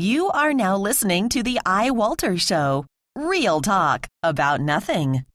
You are now listening to the iWalter Show. Real talk about nothing.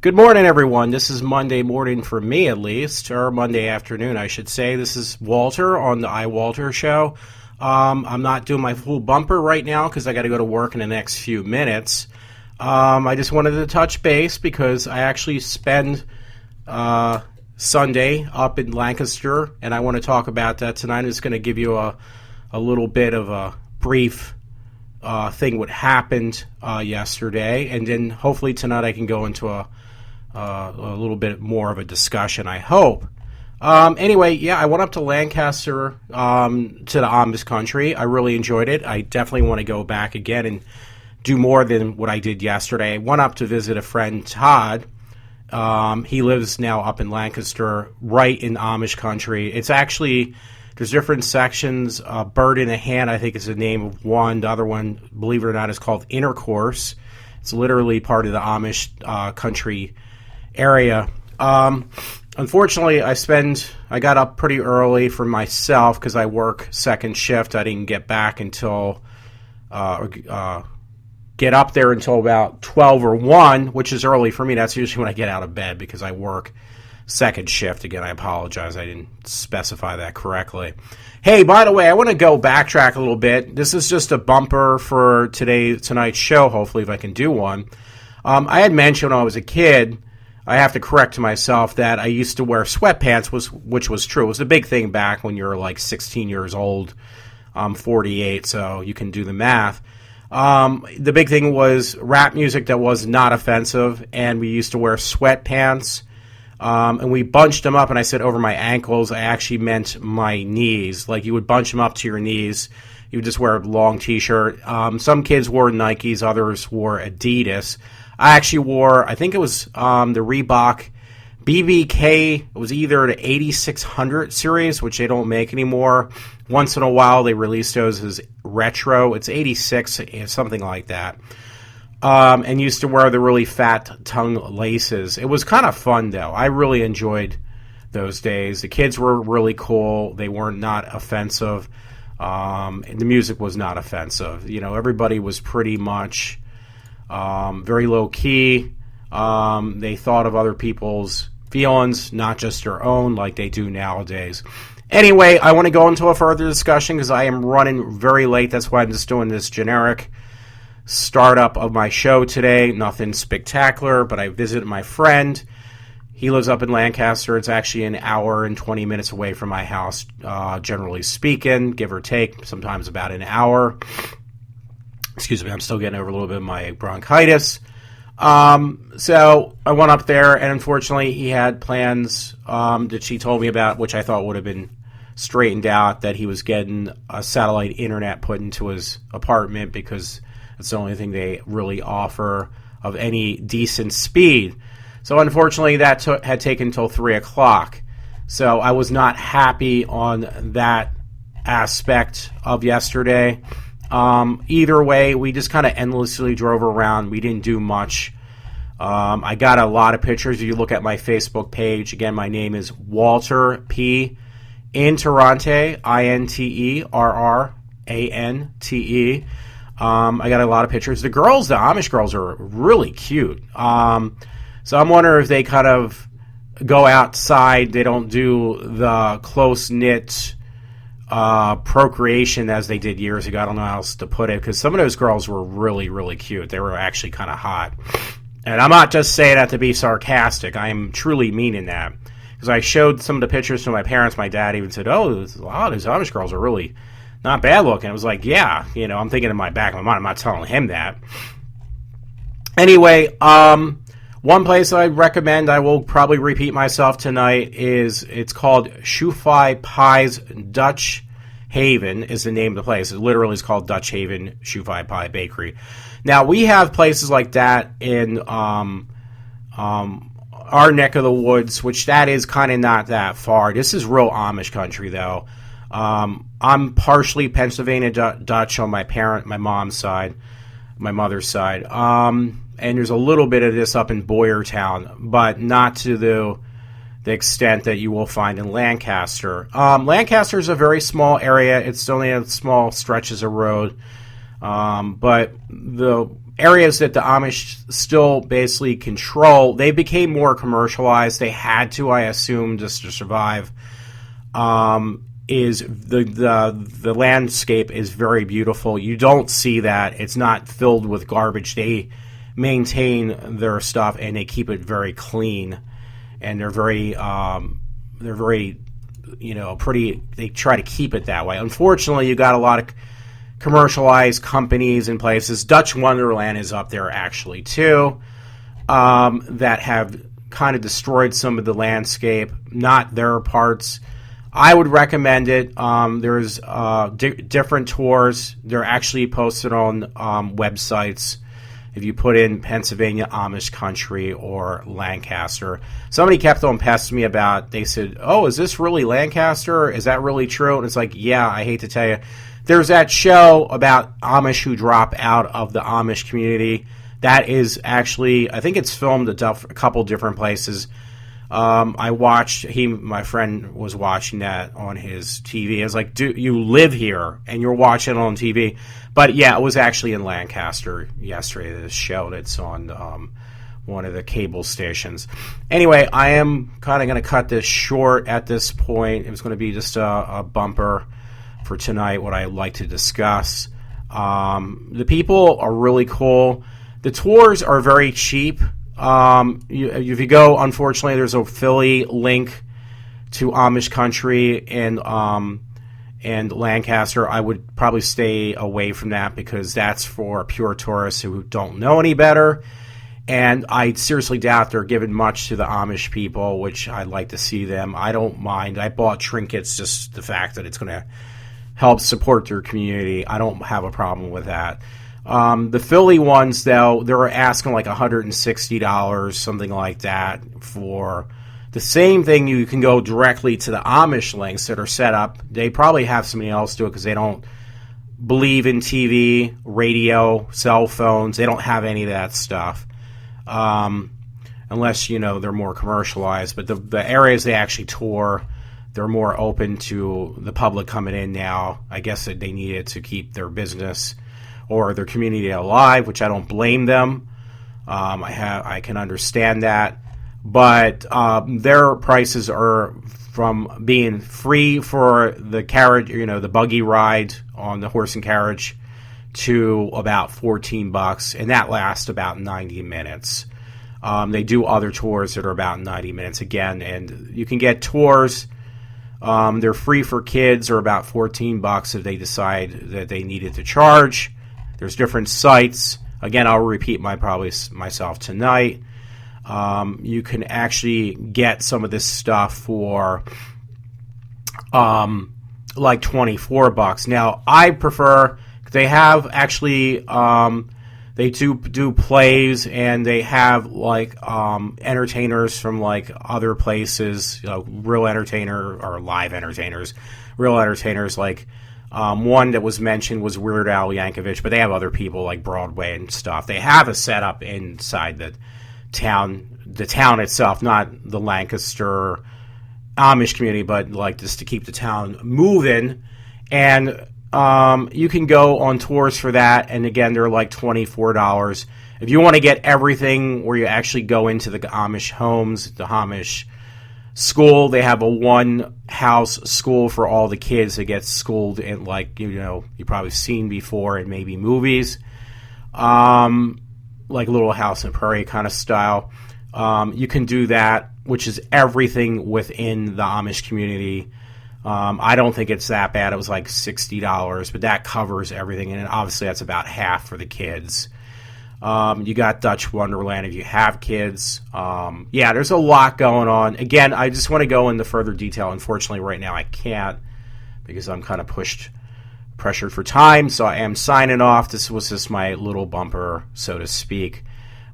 Good morning, everyone. This is Monday morning for me, at least, or Monday afternoon, I should say. This is Walter on the iWalter Show. I'm not doing my full bumper right now because I got to go to work in the next few minutes. I just wanted to touch base because I actually spend Sunday up in Lancaster, and I want to talk about that tonight. I'm just going to give you a little bit of a brief thing what happened yesterday, and then hopefully tonight I can go into a little bit more of a discussion, I hope. Anyway, yeah, I went up to Lancaster to the Amish Country. I really enjoyed it. I definitely want to go back again and do more than what I did yesterday. I went up to visit a friend, Todd. He lives now up in Lancaster, right in Amish Country. It's actually, there's different sections. Bird in a Hand, I think, is the name of one. The other one, believe it or not, is called Intercourse. It's literally part of the Amish country area. Unfortunately, I got up pretty early for myself because I work second shift. I didn't get back until get up there until about 12 or 1, which is early for me. That's usually when I get out of bed because I work second shift. Again, I apologize. I didn't specify that correctly. Hey, by the way, I want to go backtrack a little bit. This is just a bumper for tonight's show, hopefully, if I can do one. I had mentioned when I was a kid, I have to correct to myself that I used to wear sweatpants, which was true. It was a big thing back when you were like 16 years old. I'm 48, so you can do the math. The big thing was rap music that was not offensive, and we used to wear sweatpants, and we bunched them up, and I said over my ankles. I actually meant my knees. Like, you would bunch them up to your knees. You would just wear a long T-shirt. Some kids wore Nikes, others wore Adidas. I actually wore, I think it was the Reebok BBK. It was either the 8600 series, which they don't make anymore. Once in a while, they release those as retro. It's 86, something like that. And used to wear the really fat tongue laces. It was kind of fun, though. I really enjoyed those days. The kids were really cool. They were not offensive. And the music was not offensive. You know, everybody was pretty much very low-key. They thought of other people's feelings, not just their own, like they do nowadays. Anyway, I want to go into a further discussion because I am running very late. That's why I'm just doing this generic startup of my show today. Nothing spectacular, but I visited my friend. He lives up in Lancaster. It's actually an hour and 20 minutes away from my house, generally speaking, give or take, sometimes about an hour. Excuse me, I'm still getting over a little bit of my bronchitis. So I went up there, and unfortunately he had plans that she told me about, which I thought would have been straightened out, that he was getting a satellite internet put into his apartment because it's the only thing they really offer of any decent speed. So unfortunately that had taken until 3 o'clock. So I was not happy on that aspect of yesterday. Either way, we just kind of endlessly drove around. We didn't do much. I got a lot of pictures. If you look at my Facebook page, again, my name is Walter P. Interrante, Interrante. I got a lot of pictures. The Amish girls are really cute. So I'm wondering if they kind of go outside. They don't do the close-knit procreation as they did years ago. I don't know how else to put it, because some of those girls were really, really cute. They were actually kind of hot. And I'm not just saying that to be sarcastic. I am truly meaning that. Because I showed some of the pictures to my parents. My dad even said, oh, wow, these Amish girls are really not bad looking. It was like, yeah, you know, I'm thinking in my back of my mind. I'm not telling him that. Anyway, one place I recommend, I will probably repeat myself tonight, it's called Shoefly Pies Dutch Haven is the name of the place. It literally is called Dutch Haven Shoefly Pie Bakery. Now, we have places like that in our neck of the woods, which that is kind of not that far. This is real Amish country, though. I'm partially Pennsylvania Dutch on my mom's side, my mother's side. And there's a little bit of this up in Boyertown, but not to the the extent that you will find in Lancaster. Lancaster is a very small area. It's only a small stretches of road. But the areas that the Amish still basically control, they became more commercialized. They had to, I assume, just to survive. Is the landscape is very beautiful. You don't see that. It's not filled with garbage. They maintain their stuff and they keep it very clean. And they're very, pretty. They try to keep it that way. Unfortunately, you got a lot of commercialized companies and places. Dutch Wonderland is up there actually too, that have kind of destroyed some of the landscape. Not their parts. I would recommend it. There's different tours. They're actually posted on websites. If you put in Pennsylvania Amish Country or Lancaster. Somebody kept on pestering me about, they said, oh, is this really Lancaster? Is that really true? And it's like, yeah, I hate to tell you. There's that show about Amish who drop out of the Amish community. That is actually, I think it's filmed a couple different places. I watched, my friend was watching that on his TV. I was like, dude, you live here and you're watching it on TV. But yeah, it was actually in Lancaster yesterday, this show that's on one of the cable stations. Anyway, I am kind of going to cut this short at this point. It was going to be just a bumper for tonight, what I like to discuss. The people are really cool. The tours are very cheap. If you go, unfortunately, there's a Philly link to Amish Country and Lancaster. I would probably stay away from that because that's for pure tourists who don't know any better. And I seriously doubt they're giving much to the Amish people, which I'd like to see them. I don't mind. I bought trinkets, just the fact that it's going to help support their community. I don't have a problem with that. The Philly ones, though, they're asking like $160, something like that, for the same thing. You can go directly to the Amish links that are set up. They probably have somebody else do it because they don't believe in TV, radio, cell phones. They don't have any of that stuff, unless, they're more commercialized. But the areas they actually tour, they're more open to the public coming in now. I guess that they need it to keep their business or their community alive, which I don't blame them. I can understand that. But their prices are from being free for the carriage, the buggy ride on the horse and carriage, to about $14, and that lasts about 90 minutes. They do other tours that are about 90 minutes again, and you can get tours. They're free for kids, or about $14 if they decide that they needed to charge. There's different sites. Again, I'll repeat myself tonight. You can actually get some of this stuff for like $24. Now, I prefer, they have actually, they do plays, and they have like entertainers from like other places, real entertainer or live entertainers, real entertainers like. One that was mentioned was Weird Al Yankovic, but they have other people like Broadway and stuff. They have a setup inside the town itself, not the Lancaster Amish community, but like just to keep the town moving. And you can go on tours for that, and again, they're like $24. If you want to get everything where you actually go into the Amish homes, the Amish school, they have a one-house school for all the kids that get schooled in, like, you've probably seen before in maybe movies, like Little House on the Prairie kind of style. You can do that, which is everything within the Amish community. I don't think it's that bad. It was like $60, but that covers everything, and obviously that's about half for the kids. You got Dutch Wonderland if you have kids. There's a lot going on. Again, I just want to go into further detail. Unfortunately, right now I can't because I'm kind of pressured for time. So I am signing off. This was just my little bumper, so to speak,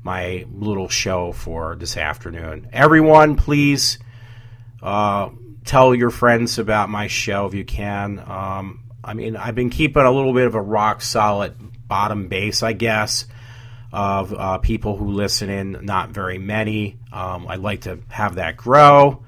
my little show for this afternoon. Everyone, please tell your friends about my show if you can. I've been keeping a little bit of a rock solid bottom base, I guess, of people who listen in, not very many. I'd like to have that grow.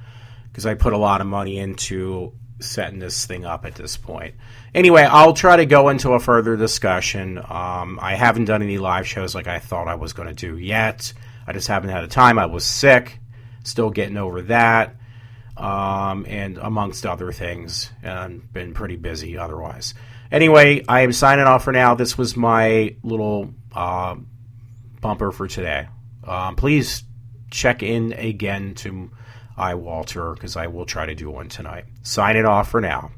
because I put a lot of money into setting this thing up at this point. Anyway, I'll try to go into a further discussion. I haven't done any live shows like I thought I was going to do yet. I just haven't had the time. I was sick, still getting over that, and amongst other things, and been pretty busy otherwise. Anyway, I am signing off for now. This was my little bumper for today. Please check in again to iWalter, because I will try to do one tonight. Signing off for now.